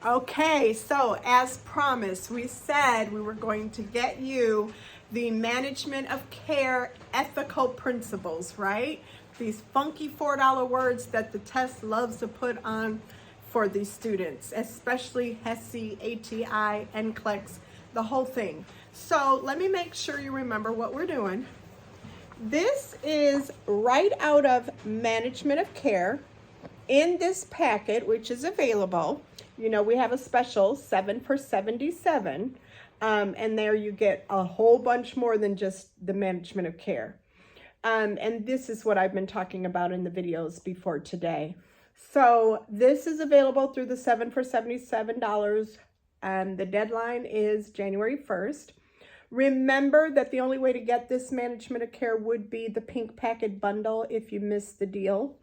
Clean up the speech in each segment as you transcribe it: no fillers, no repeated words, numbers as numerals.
Okay, so as promised, we said we were going to get you the management of care ethical principles, right? These funky $4 words that the test loves to put on for these students, especially HESI, ATI, NCLEX, the whole thing. So let me make sure you remember what we're doing. This is right out of Management of Care. In this packet, which is available, you know, we have a special 7 for $77. And there you get a whole bunch more than just the management of care. And this is what I've been talking about in the videos before today. So this is available through the 7 for $77. The deadline is January 1st. Remember that the only way to get this management of care would be the pink packet bundle if you missed the deal.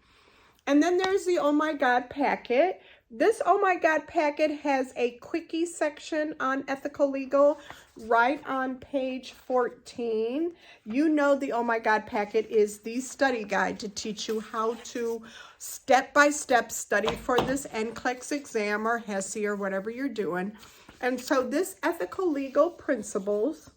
And then there's the Oh My God packet. This Oh My God packet has a quickie section on ethical legal right on page 14. You know the Oh My God packet is the study guide to teach you how to step-by-step study for this NCLEX exam or HESI or whatever you're doing. And so this ethical legal principles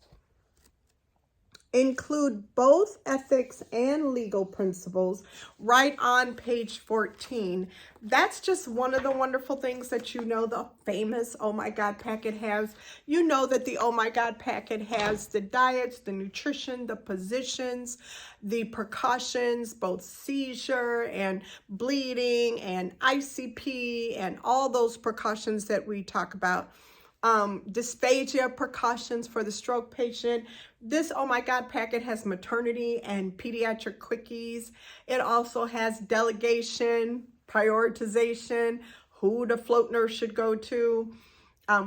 include both ethics and legal principles right on page 14. That's just one of the wonderful things that you know the famous Oh My God packet has. You know that the Oh My God packet has the diets, the nutrition, the positions, the precautions, both seizure and bleeding and ICP and all those precautions that we talk about. Dysphagia precautions for the stroke patient. This Oh My God packet has maternity and pediatric quickies. It also has delegation, prioritization, who the float nurse should go to,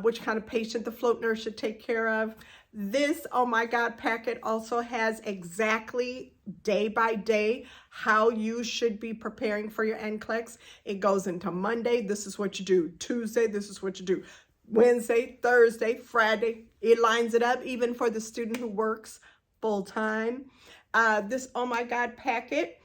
which kind of patient the float nurse should take care of. This Oh My God packet also has exactly day by day how you should be preparing for your NCLEX. It goes into Monday, this is what you do. Tuesday, this is what you do. Wednesday, Thursday, Friday. It lines it up even for the student who works full-time. This Oh My God packet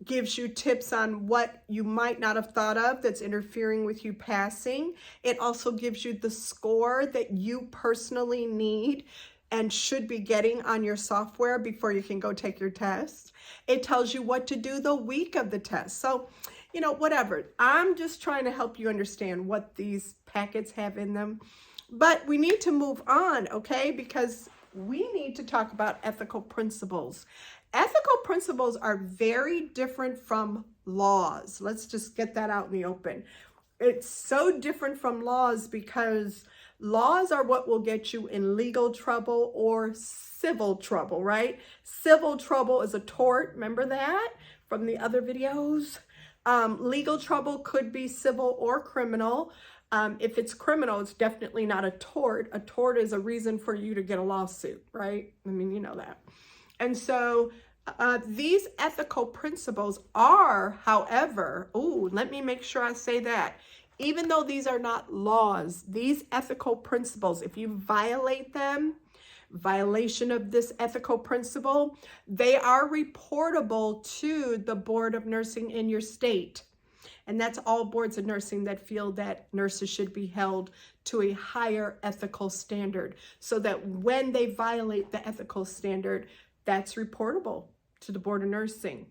gives you tips on what you might not have thought of that's interfering with you passing. It also gives you the score that you personally need and should be getting on your software before you can go take your test. It tells you what to do the week of the test. So, you know, whatever. I'm just trying to help you understand what these packets have in them. But we need to move on, okay? Because we need to talk about ethical principles. Ethical principles are very different from laws. Let's just get that out in the open. It's so different from laws because laws are what will get you in legal trouble or civil trouble, right? Civil trouble is a tort. Remember that from the other videos? Legal trouble could be civil or criminal. If it's criminal, it's definitely not a tort. A tort is a reason for you to get a lawsuit, right? I mean, you know that. And so these ethical principles are, however, let me make sure I say that. Even though these are not laws, these ethical principles, if you violate them, violation of this ethical principle, they are reportable to the Board of Nursing in your state. And that's all boards of nursing that feel that nurses should be held to a higher ethical standard, so that when they violate the ethical standard, that's reportable to the Board of Nursing.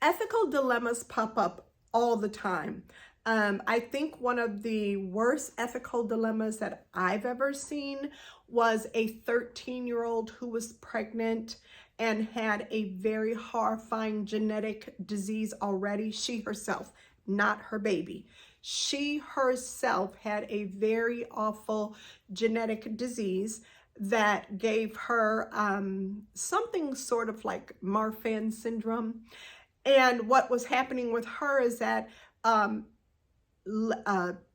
Ethical dilemmas pop up all the time. I think one of the worst ethical dilemmas that I've ever seen was a 13-year-old who was pregnant and had a very horrifying genetic disease already. She herself, not her baby. She herself had a very awful genetic disease that gave her something sort of like Marfan syndrome. And what was happening with her is that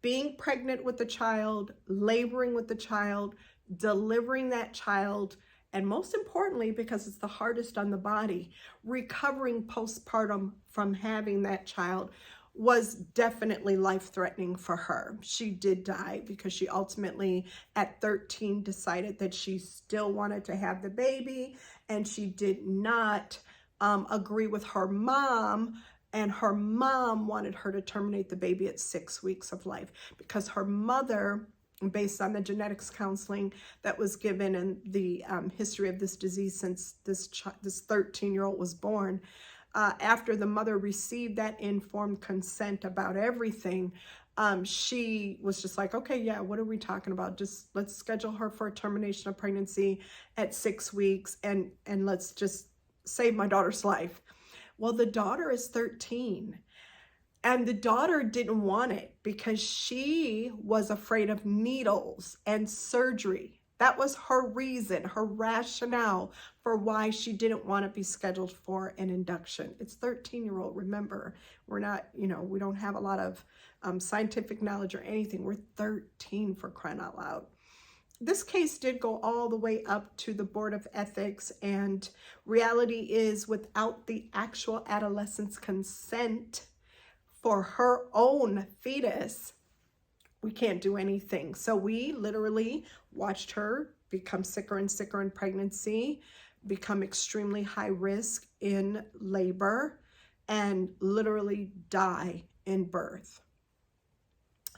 being pregnant with the child, laboring with the child, delivering that child, and most importantly, because it's the hardest on the body, recovering postpartum from having that child was definitely life-threatening for her. She did die because she ultimately, at 13, decided that she still wanted to have the baby, and she did not agree with her mom And her mom wanted her to terminate the baby at 6 weeks of life because her mother, based on the genetics counseling that was given and the history of this disease since this 13-year-old was born, after the mother received that informed consent about everything, she was just like, okay, yeah, what are we talking about? Just let's schedule her for a termination of pregnancy at 6 weeks and let's just save my daughter's life. Well, the daughter is 13 and the daughter didn't want it because she was afraid of needles and surgery. That was her reason, her rationale for why she didn't want to be scheduled for an induction. It's 13-year-old, remember, we're not, we don't have a lot of scientific knowledge or anything. We're 13 for crying out loud. This case did go all the way up to the Board of Ethics, and reality is without the actual adolescent's consent for her own fetus, we can't do anything. So we literally watched her become sicker and sicker in pregnancy, become extremely high risk in labor, and literally die in birth.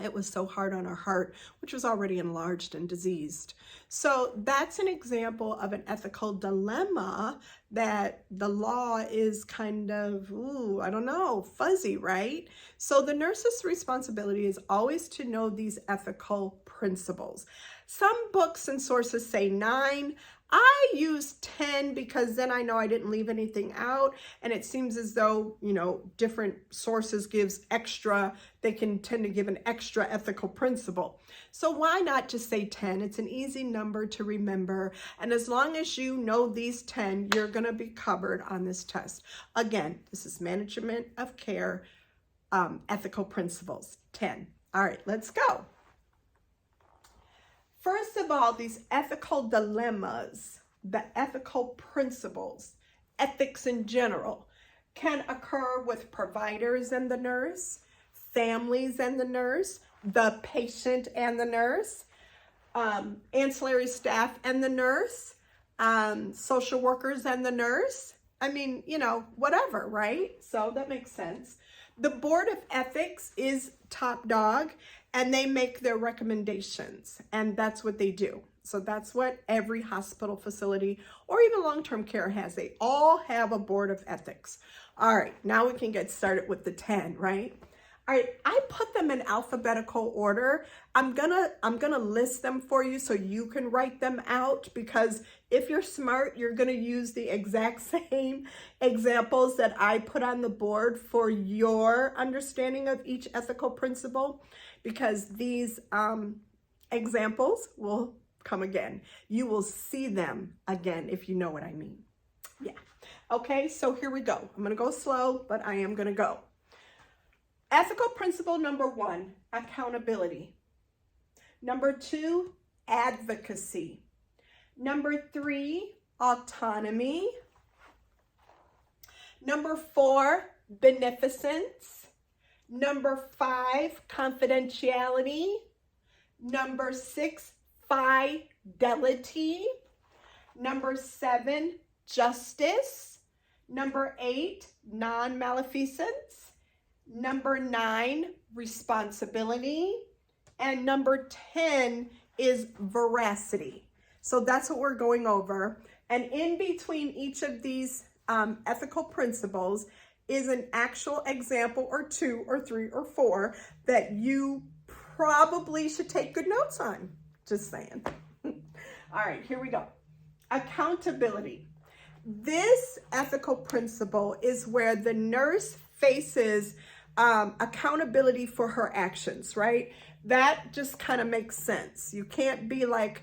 It was so hard on her heart, which was already enlarged and diseased. So that's an example of an ethical dilemma that the law is kind of, I don't know, fuzzy, right? So the nurse's responsibility is always to know these ethical principles. Some books and sources say 9. I use 10 because then I know I didn't leave anything out, and it seems as though, different sources gives extra, they can tend to give an extra ethical principle. So why not just say 10? It's an easy number to remember, and as long as you know these 10, you're going to be covered on this test. Again, this is management of care, ethical principles, 10. All right, let's go. First of all, these ethical dilemmas, the ethical principles, ethics in general, can occur with providers and the nurse, families and the nurse, the patient and the nurse, ancillary staff and the nurse, social workers and the nurse. I mean, whatever, right? So that makes sense. The Board of Ethics is top dog, and they make their recommendations, and that's what they do. So that's what every hospital facility or even long-term care has. They all have a Board of Ethics. All right, now we can get started with the 10, right? All right, I put them in alphabetical order. I'm gonna list them for you so you can write them out, because if you're smart, you're gonna use the exact same examples that I put on the board for your understanding of each ethical principle, because these examples will come again. You will see them again if you know what I mean. Yeah. Okay, so here we go. I'm gonna go slow, but I am gonna go. Ethical principle number 1, accountability. Number 2, advocacy. Number 3, autonomy. Number 4, beneficence. Number 5, confidentiality. Number 6, fidelity. Number 7, justice. Number 8, non-maleficence. Number 9, responsibility. And number 10 is veracity. So that's what we're going over. And in between each of these ethical principles is an actual example or 2 or 3 or 4 that you probably should take good notes on. Just saying. All right, here we go. Accountability. This ethical principle is where the nurse faces accountability for her actions, right? That just kind of makes sense. You can't be like,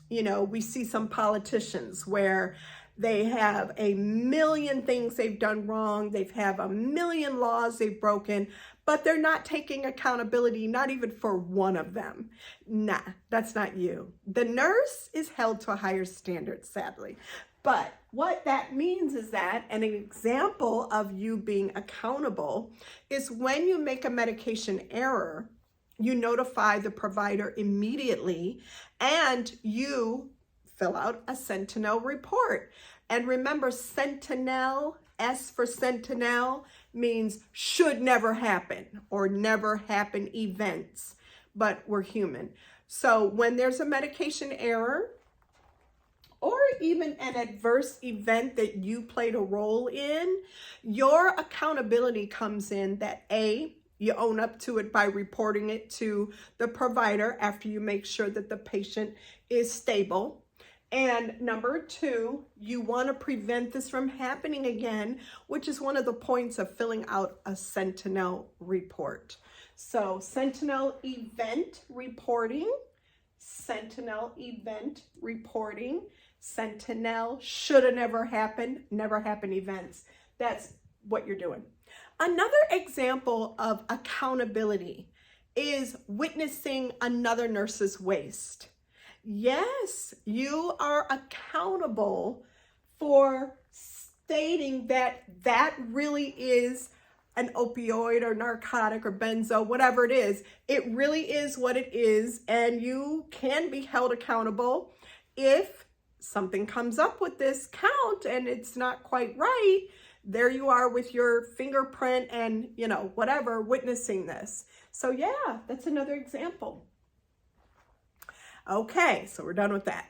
we see some politicians where they have a million things they've done wrong. They have a million laws they've broken, but they're not taking accountability, not even for one of them. Nah, that's not you. The nurse is held to a higher standard, sadly. But what that means is that an example of you being accountable is when you make a medication error, you notify the provider immediately and you fill out a Sentinel report. And remember, Sentinel S for sentinel means should never happen or never happen events, but we're human. So when there's a medication error or even an adverse event that you played a role in, your accountability comes in that A, you own up to it by reporting it to the provider after you make sure that the patient is stable. And number two, you want to prevent this from happening again, which is one of the points of filling out a Sentinel report. So Sentinel event reporting, Sentinel event reporting, Sentinel shoulda never happened events. That's what you're doing. Another example of accountability is witnessing another nurse's waste. Yes, you are accountable for stating that that really is an opioid or narcotic or benzo, whatever it is. It really is what it is, and you can be held accountable if something comes up with this count and it's not quite right. There you are with your fingerprint and, you know, whatever, witnessing this. So yeah, that's another example. Okay, so we're done with that.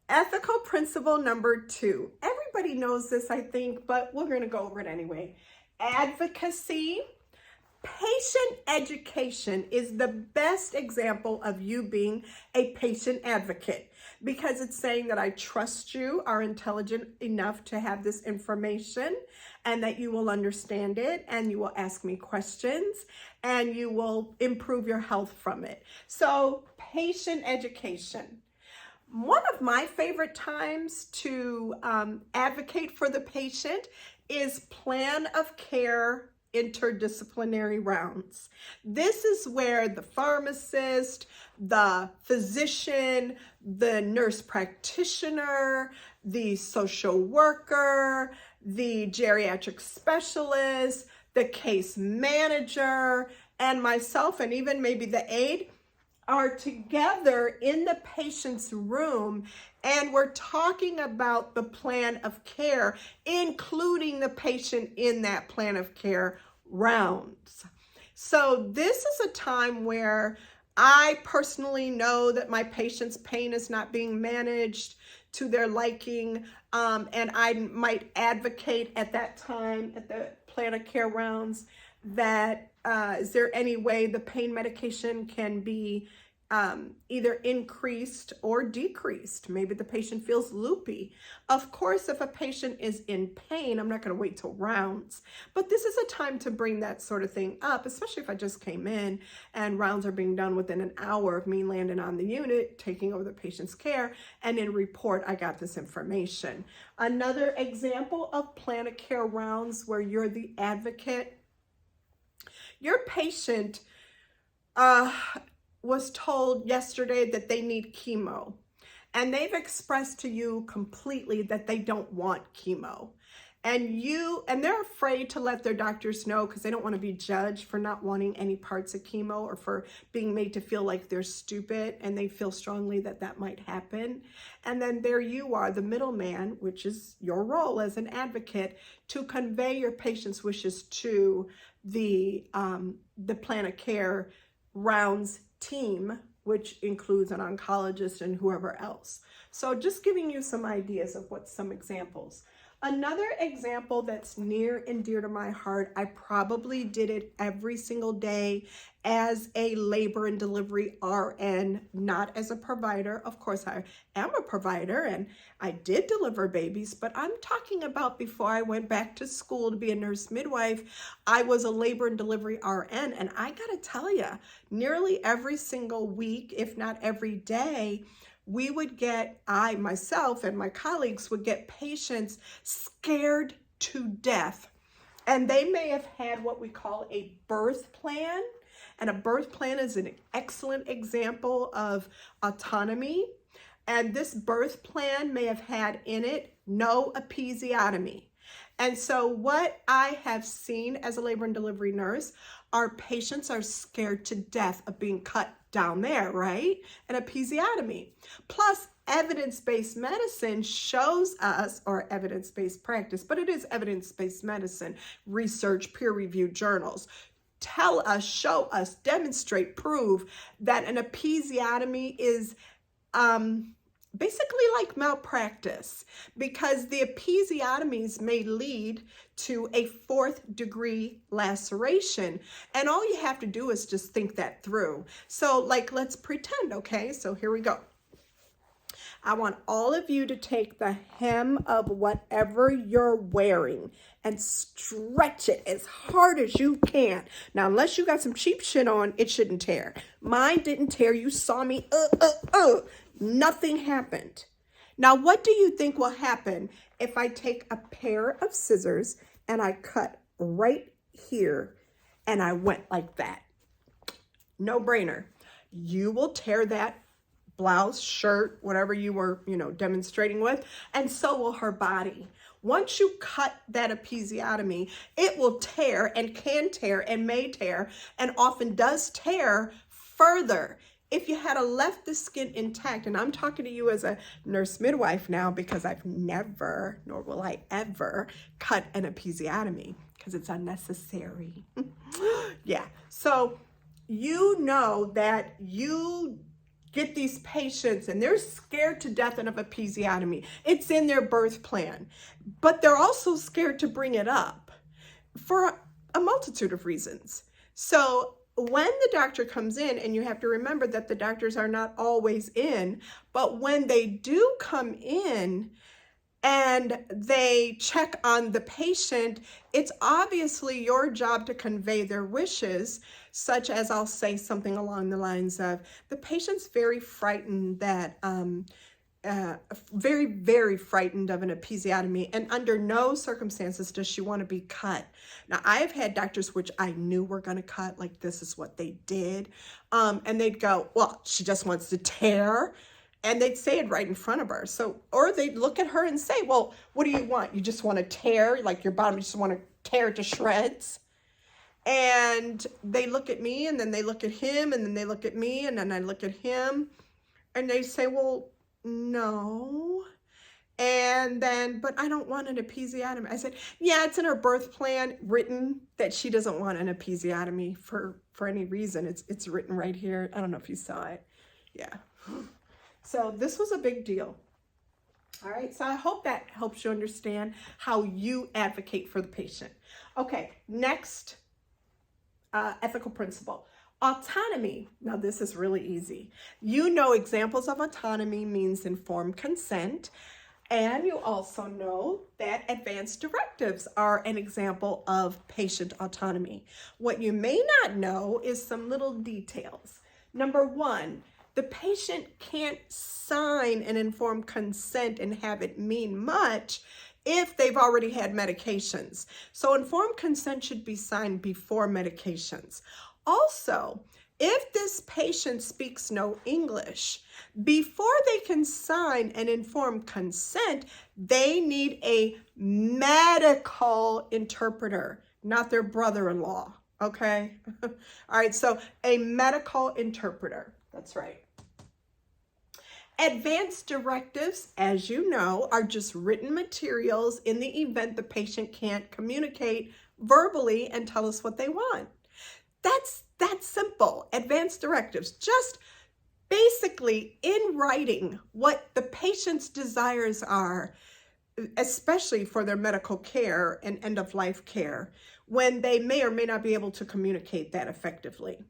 Ethical principle number 2. Everybody knows this, I think, but we're going to go over it anyway. Advocacy. Patient education is the best example of you being a patient advocate, because it's saying that I trust you are intelligent enough to have this information and that you will understand it and you will ask me questions and you will improve your health from it. So patient education. One of my favorite times to advocate for the patient is plan of care interdisciplinary rounds. This is where the pharmacist, the physician, the nurse practitioner, the social worker, the geriatric specialist, the case manager, and myself, and even maybe the aide, are together in the patient's room, and we're talking about the plan of care, including the patient in that plan of care rounds. So this is a time where I personally know that my patient's pain is not being managed to their liking, and I might advocate at that time at the plan of care rounds that is there any way the pain medication can be either increased or decreased? Maybe the patient feels loopy. Of course, if a patient is in pain, I'm not going to wait till rounds, but this is a time to bring that sort of thing up, especially if I just came in and rounds are being done within an hour of me landing on the unit, taking over the patient's care, and in report, I got this information. Another example of plan of care rounds where you're the advocate. Your patient was told yesterday that they need chemo, and they've expressed to you completely that they don't want chemo. And they're afraid to let their doctors know because they don't want to be judged for not wanting any parts of chemo or for being made to feel like they're stupid, and they feel strongly that that might happen. And then there you are, the middleman, which is your role as an advocate, to convey your patient's wishes to the plan of care rounds team, which includes an oncologist and whoever else. So just giving you some ideas of what some examples. Another example that's near and dear to my heart, I probably did it every single day as a labor and delivery RN, not as a provider. Of course, I am a provider and I did deliver babies, but I'm talking about before I went back to school to be a nurse midwife, I was a labor and delivery RN. And I gotta tell you, nearly every single week, if not every day, we would get, I myself and my colleagues would get patients scared to death. And they may have had what we call a birth plan. And a birth plan is an excellent example of autonomy. And this birth plan may have had in it no episiotomy. And so what I have seen as a labor and delivery nurse, our patients are scared to death of being cut down there, right? An episiotomy. Plus, evidence-based medicine shows us, or evidence-based practice, but it is evidence-based medicine, research, peer-reviewed journals, tell us, show us, demonstrate, prove that an episiotomy is basically like malpractice, because the episiotomies may lead to a 4th-degree laceration. And all you have to do is just think that through. So like, let's pretend, okay? So here we go. I want all of you to take the hem of whatever you're wearing and stretch it as hard as you can. Now, unless you got some cheap shit on, it shouldn't tear. Mine didn't tear. You saw me, nothing happened. Now, what do you think will happen if I take a pair of scissors and I cut right here and I went like that? No brainer. You will tear that blouse, shirt, whatever you were, demonstrating with, and so will her body. Once you cut that episiotomy, it will tear and can tear and may tear and often does tear further. If you had left the skin intact, and I'm talking to you as a nurse midwife now, because I've never, nor will I ever, cut an episiotomy because it's unnecessary. Yeah, so you know that you get these patients and they're scared to death of an episiotomy. It's in their birth plan, but they're also scared to bring it up for a multitude of reasons. So when the doctor comes in, and you have to remember that the doctors are not always in, but when they do come in and they check on the patient, it's obviously your job to convey their wishes, such as I'll say something along the lines of, the patient's very frightened that, very, very frightened of an episiotomy, and under no circumstances does she want to be cut. Now, I've had doctors which I knew were going to cut, like this is what they did, and they'd go, well, she just wants to tear. And they'd say it right in front of her. So, or they'd look at her and say, well, what do you want? You just want to tear, like your bottom, you just want to tear it to shreds? And they look at me, and then they look at him, and then they look at me, and then I look at him, and they say, well, no. And then, but I don't want an episiotomy. I said, yeah, it's in her birth plan written that she doesn't want an episiotomy for any reason. It's written right here. I don't know if you saw it. Yeah. So this was a big deal. All right, so I hope that helps you understand how you advocate for the patient. Okay, next ethical principle, autonomy. Now this is really easy. You know examples of autonomy means informed consent, and you also know that advance directives are an example of patient autonomy. What you may not know is some little details. Number one, the patient can't sign an informed consent and have it mean much if they've already had medications. So informed consent should be signed before medications. Also, if this patient speaks no English, before they can sign an informed consent, they need a medical interpreter, not their brother-in-law, okay? All right, so a medical interpreter, that's right. Advance directives, as you know, are just written materials in the event the patient can't communicate verbally and tell us what they want. That's simple. Advance directives, just basically in writing what the patient's desires are, especially for their medical care and end-of-life care, when they may or may not be able to communicate that effectively.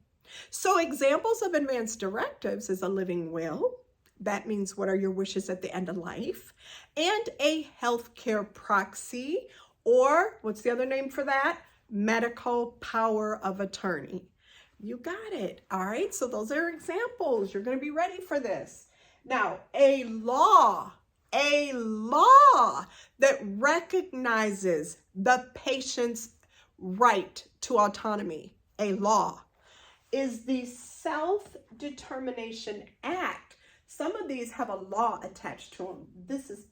So examples of advance directives is a living will. That means what are your wishes at the end of life, and a healthcare proxy, or what's the other name for that? Medical power of attorney. You got it. All right, so those are examples. You're going to be ready for this. Now, a law that recognizes the patient's right to autonomy, a law, is the Self-Determination Act. Some of these have a law attached to them. This is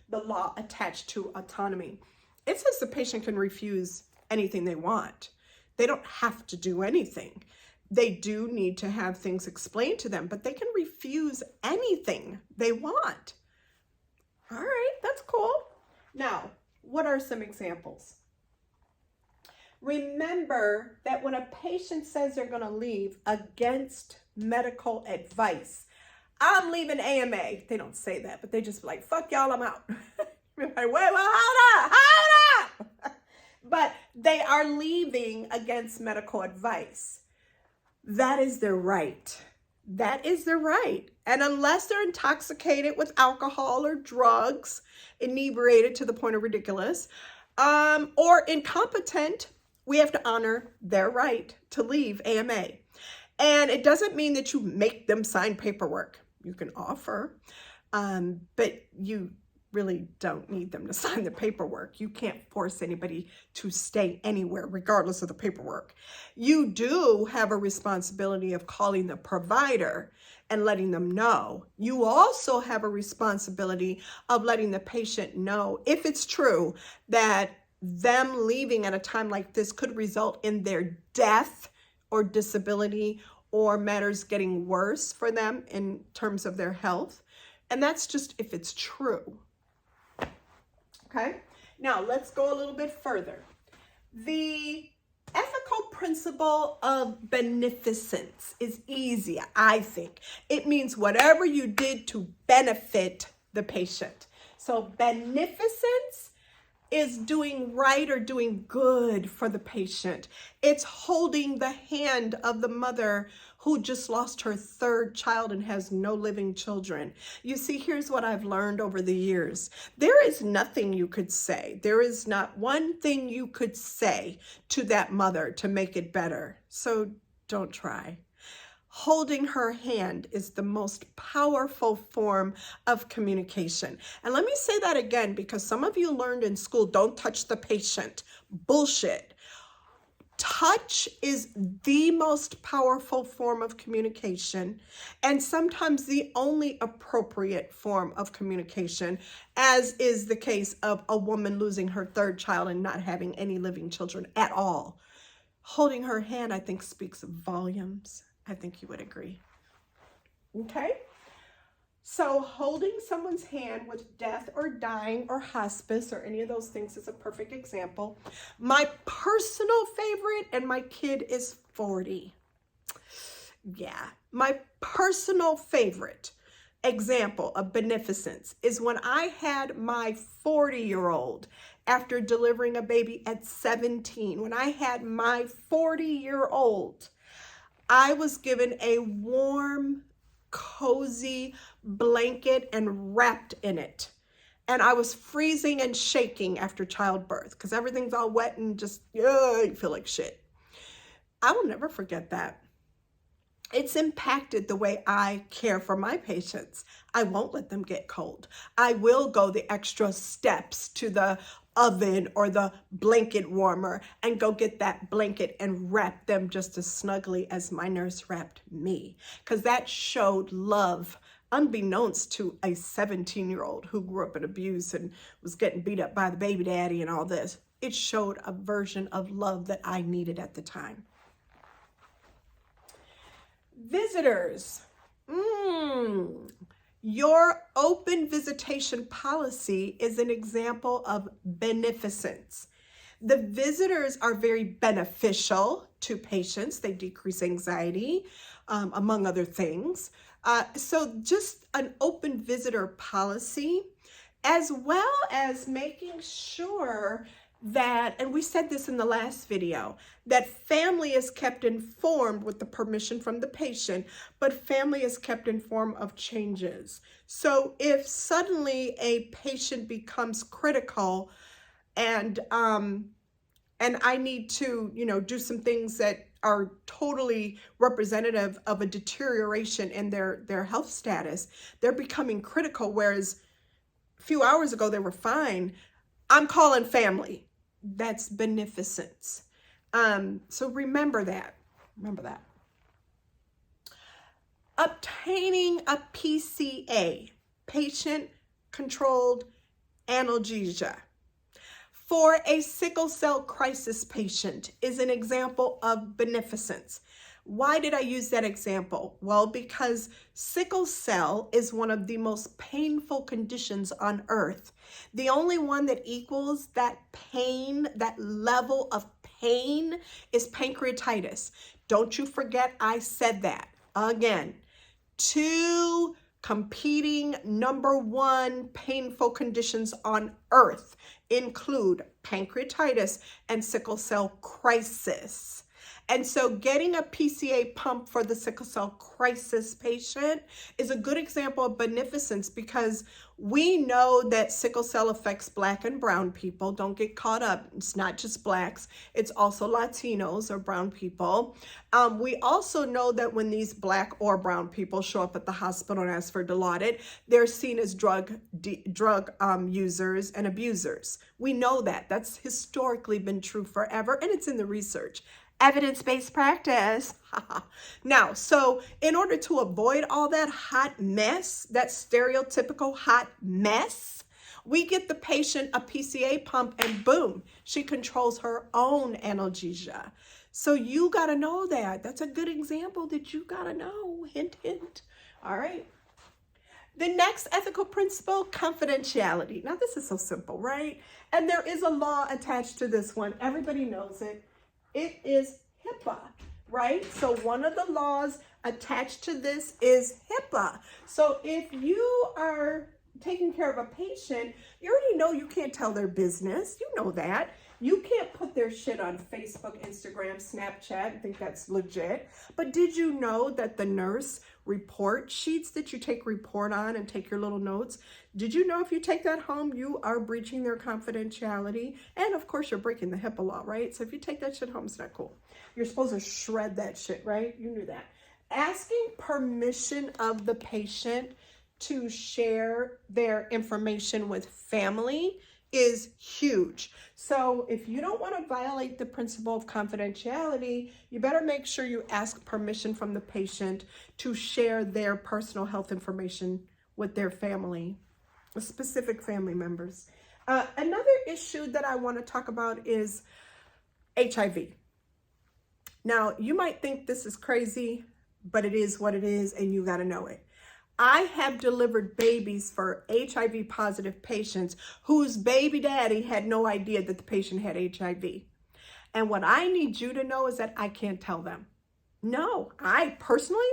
the law attached to autonomy. It says the patient can refuse anything they want. They don't have to do anything. They do need to have things explained to them, but they can refuse anything they want. All right, that's cool. Now, what are some examples? Remember that when a patient says they're going to leave against medical advice, I'm leaving AMA. They don't say that, but they just be like, fuck y'all, I'm out. You're like, wait, well, hold up. But they are leaving against medical advice. That is their right. That is their right. And unless they're intoxicated with alcohol or drugs, inebriated to the point of ridiculous, or incompetent, we have to honor their right to leave AMA. And it doesn't mean that you make them sign paperwork. You can offer, but you really don't need them to sign the paperwork. You can't force anybody to stay anywhere, regardless of the paperwork. You do have a responsibility of calling the provider and letting them know. You also have a responsibility of letting the patient know, if it's true, that them leaving at a time like this could result in their death or disability or matters getting worse for them in terms of their health. And that's just if it's true. Okay, now let's go a little bit further. The ethical principle of beneficence is easy, I think. It means whatever you did to benefit the patient. So beneficence is doing right or doing good for the patient. It's holding the hand of the mother who just lost her third child and has no living children. You see, here's what I've learned over the years. There is nothing you could say. There is not one thing you could say to that mother to make it better. So don't try. Holding her hand is the most powerful form of communication. And let me say that again, because some of you learned in school, don't touch the patient. Bullshit. Touch is the most powerful form of communication, and sometimes the only appropriate form of communication, as is the case of a woman losing her third child and not having any living children at all. Holding her hand, I think, speaks volumes. I think you would agree. Okay? So holding someone's hand with death or dying or hospice or any of those things is a perfect example. My personal favorite, and my kid is 40. Yeah, my personal favorite example of beneficence is when I had my 40-year-old after delivering a baby at 17. When I had my 40-year-old, I was given a warm, cozy blanket and wrapped in it. And I was freezing and shaking after childbirth because everything's all wet and just, you feel like shit. I will never forget that. It's impacted the way I care for my patients. I won't let them get cold. I will go the extra steps to the oven or the blanket warmer and go get that blanket and wrap them just as snugly as my nurse wrapped me. Because that showed love, unbeknownst to a 17-year-old who grew up in abuse and was getting beat up by the baby daddy and all this. It showed a version of love that I needed at the time. Visitors. Your open visitation policy is an example of beneficence. The visitors are very beneficial to patients. They decrease anxiety, among other things. So just an open visitor policy, as well as making sure that, and we said this in the last video, that family is kept informed with the permission from the patient, but family is kept informed of changes. So if suddenly a patient becomes critical and I need to, do some things that are totally representative of a deterioration in their health status, they're becoming critical, whereas a few hours ago they were fine, I'm calling family. That's beneficence. So remember that. Obtaining a PCA, patient-controlled analgesia, for a sickle cell crisis patient is an example of beneficence. Why did I use that example? Well, because sickle cell is one of the most painful conditions on earth. The only one that equals that pain, that level of pain, is pancreatitis. Don't you forget I said that. Again, 2 competing #1 painful conditions on earth include pancreatitis and sickle cell crisis. And so getting a PCA pump for the sickle cell crisis patient is a good example of beneficence, because we know that sickle cell affects Black and brown people. Don't get caught up. It's not just Blacks. It's also Latinos or brown people. We also know that when these Black or brown people show up at the hospital and ask for Dilaudid, they're seen as drug users and abusers. We know that. That's historically been true forever, and it's in the research. Evidence-based practice. Now, so in order to avoid all that hot mess, that stereotypical hot mess, we get the patient a PCA pump and boom, she controls her own analgesia. So you got to know that. That's a good example that you got to know. Hint, hint. All right. The next ethical principle, confidentiality. Now, this is so simple, right? And there is a law attached to this one. Everybody knows it. It is HIPAA, right? So one of the laws attached to this is HIPAA. So if you are taking care of a patient, you already know you can't tell their business. You know that. You can't put their shit on Facebook, Instagram, Snapchat, and think that's legit. But did you know that the nurse report sheets that you take report on and take your little notes, did you know if you take that home, you are breaching their confidentiality? And of course, you're breaking the HIPAA law, right? So if you take that shit home, it's not cool. You're supposed to shred that shit, right? You knew that. Asking permission of the patient to share their information with family is huge. So if you don't want to violate the principle of confidentiality, you better make sure you ask permission from the patient to share their personal health information with their family, specific family members. Another issue that I want to talk about is HIV. Now, you might think this is crazy, but it is what it is, and you got to know it. I have delivered babies for HIV positive patients whose baby daddy had no idea that the patient had HIV. And what I need you to know is that I can't tell them. No, I personally,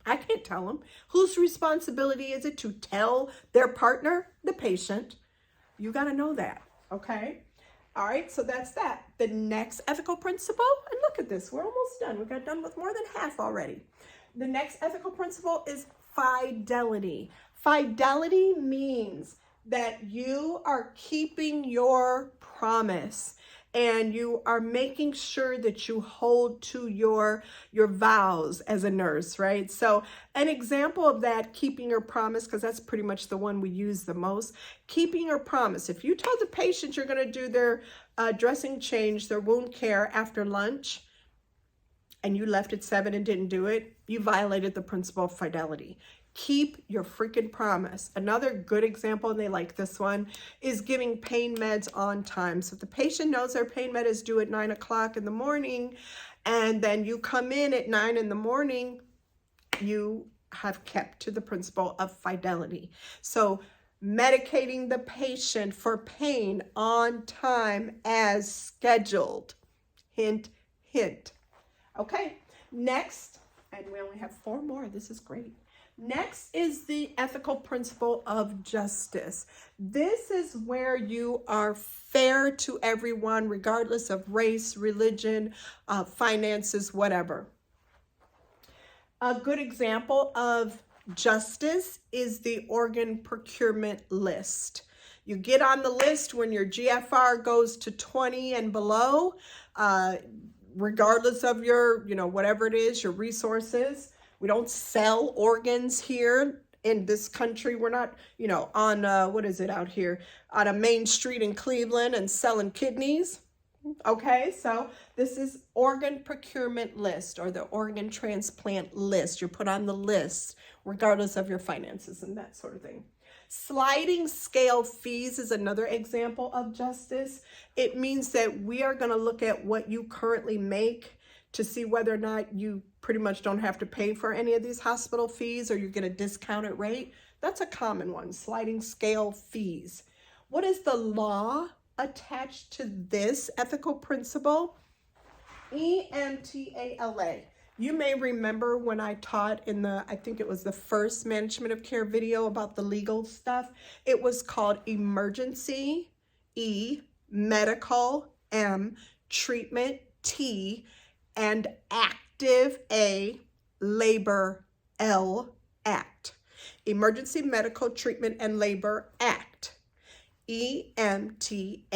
I can't tell them. Whose responsibility is it to tell their partner, the patient? You got to know that, okay? All right, so that's that. The next ethical principle, and look at this, we're almost done. We got done with more than half already. The next ethical principle is fidelity. Fidelity means that you are keeping your promise and you are making sure that you hold to your vows as a nurse, right? So an example of that, keeping your promise, because that's pretty much the one we use the most, keeping your promise. If you told the patient you're going to do their dressing change, their wound care after lunch, and you left at 7 and didn't do it, you violated the principle of fidelity. Keep your freaking promise. Another good example, and they like this one, is giving pain meds on time. So if the patient knows their pain med is due at 9 o'clock in the morning, and then you come in at 9 in the morning, you have kept to the principle of fidelity. So medicating the patient for pain on time as scheduled. Hint, hint. Okay, next, and we only have 4 more. This is great. Next is the ethical principle of justice. This is where you are fair to everyone, regardless of race, religion, finances, whatever. A good example of justice is the organ procurement list. You get on the list when your GFR goes to 20 and below, regardless of your, whatever it is, your resources. We don't sell organs here in this country. We're not, on, what is it out here? On a main street in Cleveland and selling kidneys. Okay, so this is organ procurement list or the organ transplant list. You're put on the list regardless of your finances and that sort of thing. Sliding scale fees is another example of justice. It means that we are going to look at what you currently make to see whether or not you pretty much don't have to pay for any of these hospital fees or you get a discounted rate. That's a common one, sliding scale fees. What is the law attached to this ethical principle? EMTALA. You may remember when I taught in I think it was the first management of care video about the legal stuff. It was called emergency, E, medical, M, treatment, T, and active, A, labor, L, Act. Emergency Medical Treatment and Labor Act. EMTALA.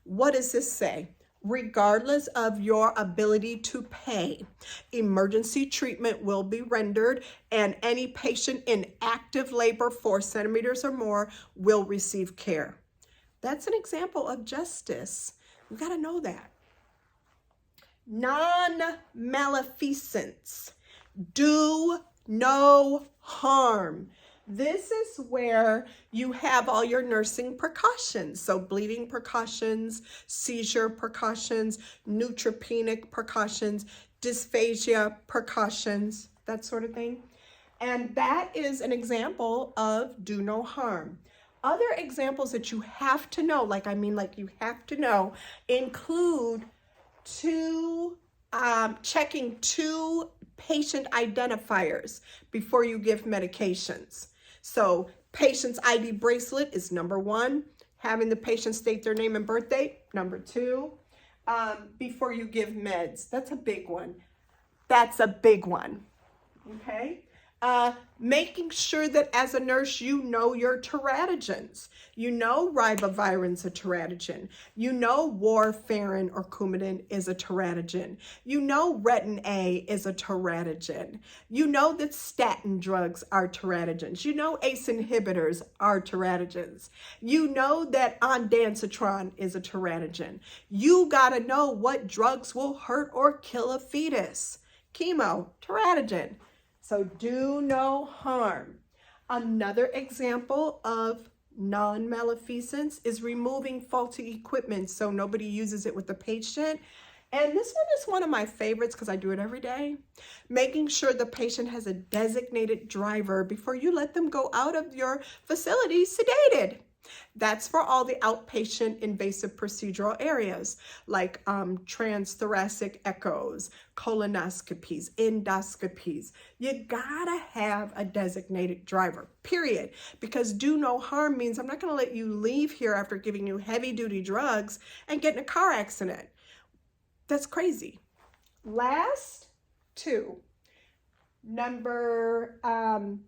What does this say? Regardless of your ability to pay, emergency treatment will be rendered, and any patient in active labor 4 centimeters or more will receive care. That's an example of justice. We got to know that. Non-maleficence. Do no harm. This is where you have all your nursing precautions. So bleeding precautions, seizure precautions, neutropenic precautions, dysphagia precautions, that sort of thing. And that is an example of do no harm. Other examples that you have to know, you have to know, include checking 2 patient identifiers before you give medications. So patient's ID bracelet is number 1. Having the patient state their name and birth date, number 2. Before you give meds, that's a big one. That's a big one, okay? Making sure that as a nurse, you know your teratogens. You know ribavirin's a teratogen. You know warfarin or Coumadin is a teratogen. You know retin A is a teratogen. You know that statin drugs are teratogens. You know ACE inhibitors are teratogens. You know that ondansetron is a teratogen. You gotta know what drugs will hurt or kill a fetus. Chemo, teratogen. So do no harm. Another example of non-maleficence is removing faulty equipment so nobody uses it with the patient. And this one is one of my favorites because I do it every day. Making sure the patient has a designated driver before you let them go out of your facility sedated. That's for all the outpatient invasive procedural areas like transthoracic echoes, colonoscopies, endoscopies. You gotta have a designated driver, period. Because do no harm means I'm not gonna let you leave here after giving you heavy duty drugs and get in a car accident. That's crazy. Last 2. Number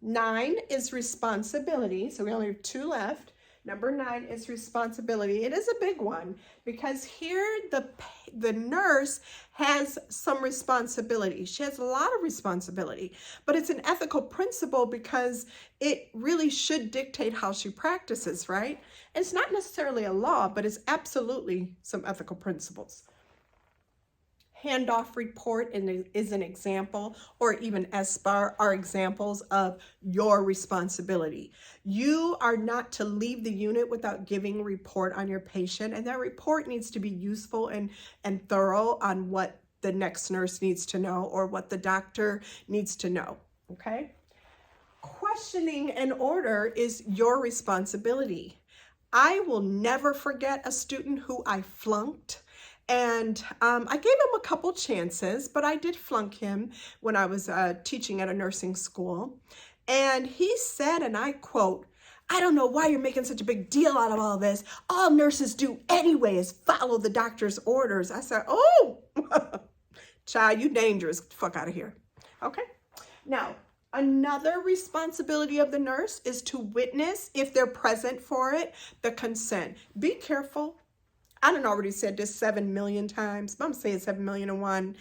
9 is responsibility. So we only have 2 left. Number 9 is responsibility. It is a big one because here the nurse has some responsibility. She has a lot of responsibility, but it's an ethical principle because it really should dictate how she practices, right? And it's not necessarily a law, but it's absolutely some ethical principles. Handoff report is an example, or even SBAR are examples of your responsibility. You are not to leave the unit without giving a report on your patient, and that report needs to be useful and thorough on what the next nurse needs to know or what the doctor needs to know, okay? Questioning an order is your responsibility. I will never forget a student who I flunked. And I gave him a couple chances, but I did flunk him when I was teaching at a nursing school. And he said, and I quote, "I don't know why you're making such a big deal out of all this. All nurses do anyway is follow the doctor's orders." I said, "Oh, child, you dangerous. Get the fuck out of here." Okay. Now, another responsibility of the nurse is to witness, if they're present for it, the consent. Be careful. I done already said this 7 million times, but I'm saying 7,000,001.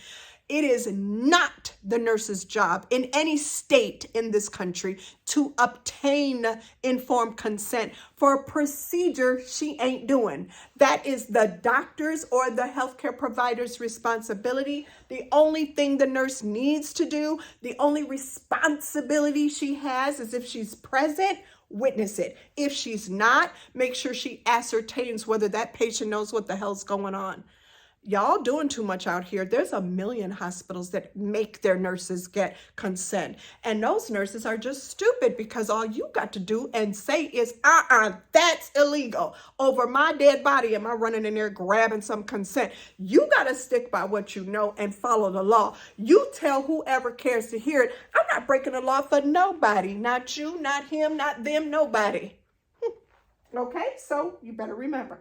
It is not the nurse's job in any state in this country to obtain informed consent for a procedure she ain't doing. That is the doctor's or the healthcare provider's responsibility. The only thing the nurse needs to do, the only responsibility she has is if she's present, witness it. If she's not, make sure she ascertains whether that patient knows what the hell's going on. y'all doing too much out here. There's a million hospitals that make their nurses get consent. And those nurses are just stupid because all you got to do and say is, that's illegal. Over my dead body, am I running in there grabbing some consent? You got to stick by what you know and follow the law. You tell whoever cares to hear it, I'm not breaking the law for nobody. Not you, not him, not them, nobody. Okay, so you better remember.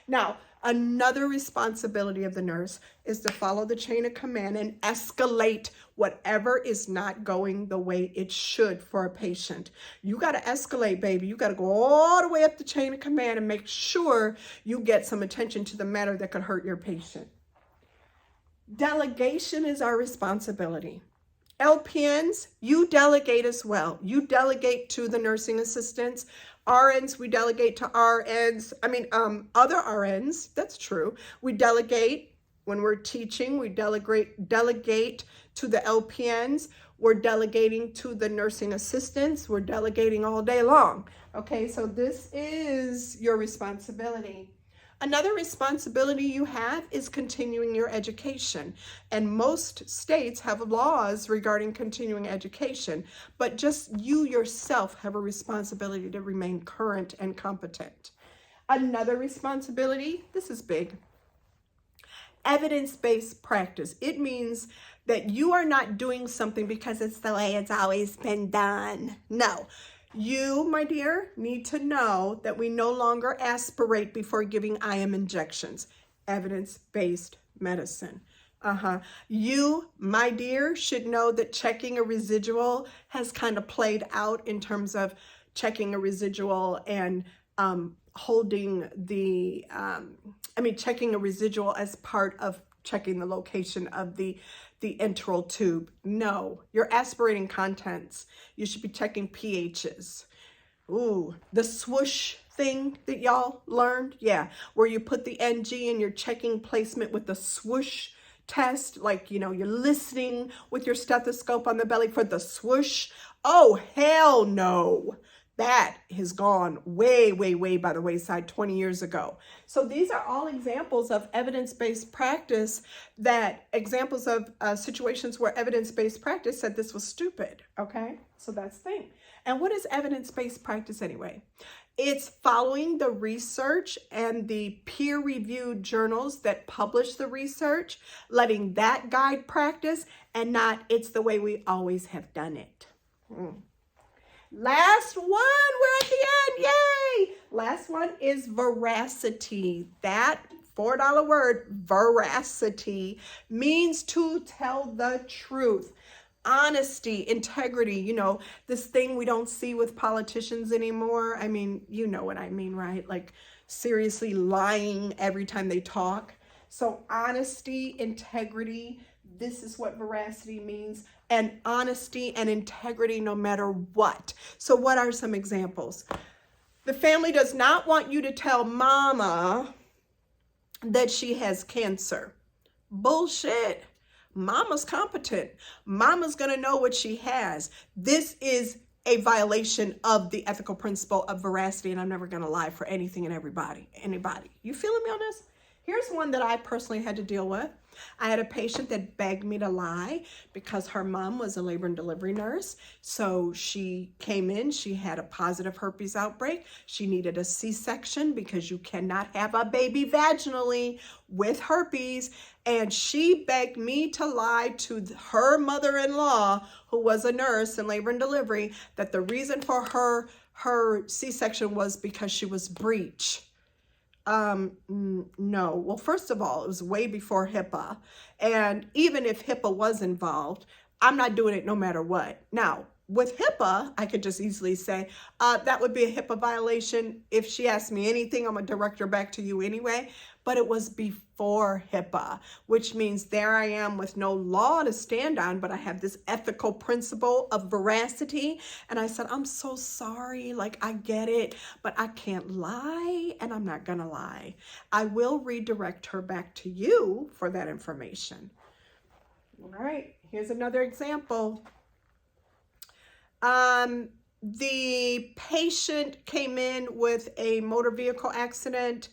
Now, another responsibility of the nurse is to follow the chain of command and escalate whatever is not going the way it should for a patient. You got to escalate, baby. You got to go all the way up the chain of command and make sure you get some attention to the matter that could hurt your patient. Delegation is our responsibility. LPNs, you delegate as well. You delegate to the nursing assistants. RNs, we delegate to RNs. Other RNs, that's true. We delegate when we're teaching. We delegate to the LPNs. We're delegating to the nursing assistants. We're delegating all day long. Okay, so this is your responsibility. Another responsibility you have is continuing your education. And most states have laws regarding continuing education, but just you yourself have a responsibility to remain current and competent. Another responsibility, this is big, evidence-based practice. It means that you are not doing something because it's the way it's always been done. No. You, my dear, need to know that we no longer aspirate before giving IM injections. Evidence-based medicine. You, my dear, should know that checking a residual has kind of played out in terms of checking a residual and checking a residual as part of checking the location of the enteral tube. No, you're aspirating contents. You should be checking pHs. Ooh, the swoosh thing that y'all learned, yeah, where you put the NG and you're checking placement with the swoosh test, like, you're listening with your stethoscope on the belly for the swoosh. Oh, hell no. That has gone way, way, way by the wayside 20 years ago. So these are all examples of evidence-based practice, examples of situations where evidence-based practice said this was stupid, okay? So that's the thing. And what is evidence-based practice anyway? It's following the research and the peer-reviewed journals that publish the research, letting that guide practice, and not it's the way we always have done it. Last one, we're at the end, yay! Last one is veracity. That $4 word, veracity, means to tell the truth. Honesty, integrity, this thing we don't see with politicians anymore. You know what I mean, right? Like seriously lying every time they talk. So honesty, integrity, this is what veracity means. And honesty and integrity no matter what. So what are some examples? The family does not want you to tell mama that she has cancer. Bullshit. Mama's competent. Mama's going to know what she has. This is a violation of the ethical principle of veracity, and I'm never going to lie for anything and anybody. You feeling me on this? Here's one that I personally had to deal with. I had a patient that begged me to lie because her mom was a labor and delivery nurse. So she came in, she had a positive herpes outbreak. She needed a C-section because you cannot have a baby vaginally with herpes. And she begged me to lie to her mother-in-law, who was a nurse in labor and delivery, that the reason for her C-section was because she was breech. No. Well, first of all, it was way before HIPAA. And even if HIPAA was involved, I'm not doing it no matter what. Now, with HIPAA, I could just easily say, that would be a HIPAA violation. If she asks me anything, I'm going to direct her back to you anyway. But it was before HIPAA, which means there I am with no law to stand on, but I have this ethical principle of veracity. And I said, I'm so sorry. Like, I get it, but I can't lie, and I'm not going to lie. I will redirect her back to you for that information. All right, here's another example. The patient came in with a motor vehicle accident.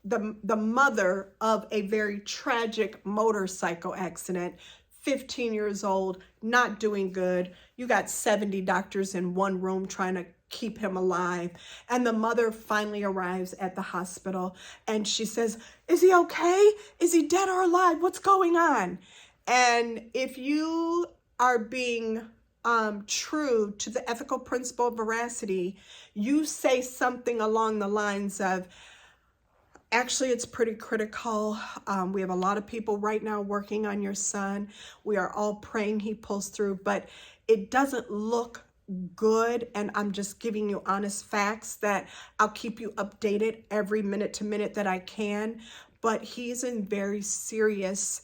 the mother of a very tragic motorcycle accident, 15 years old, not doing good. You got 70 doctors in one room trying to keep him alive. And the mother finally arrives at the hospital and she says, is he okay? Is he dead or alive? What's going on? And if you are being true to the ethical principle of veracity, you say something along the lines of, actually, it's pretty critical. We have a lot of people right now working on your son. We are all praying he pulls through, but it doesn't look good. And I'm just giving you honest facts that I'll keep you updated every minute to minute that I can. But he's in very serious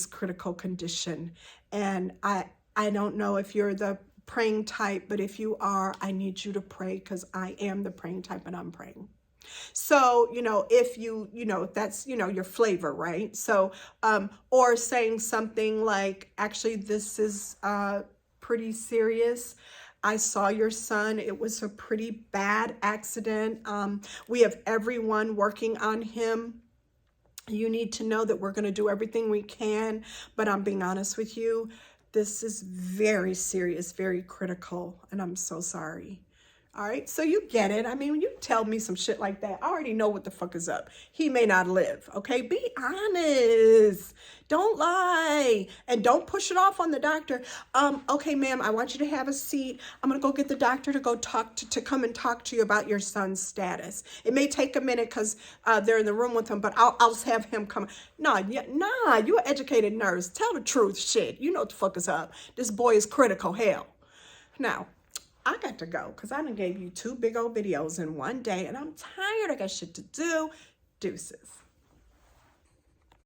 critical condition. And I don't know if you're the praying type, but if you are, I need you to pray, because I am the praying type and I'm praying. So, if that's, your flavor, right? So, or saying something like, actually, this is pretty serious. I saw your son. It was a pretty bad accident. We have everyone working on him. You need to know that we're going to do everything we can, but I'm being honest with you. This is very serious, very critical, and I'm so sorry. All right, so you get it. I mean, when you tell me some shit like that, I already know what the fuck is up. He may not live, okay? Be honest. Don't lie. And don't push it off on the doctor. Okay, ma'am, I want you to have a seat. I'm going to go get the doctor to go to come and talk to you about your son's status. It may take a minute because they're in the room with him, but I'll just have him come. Nah, you're an educated nurse. Tell the truth, shit. You know what the fuck is up. This boy is critical, hell. Now, I got to go because I done gave you 2 big old videos in one day and I'm tired. I got shit to do. Deuces.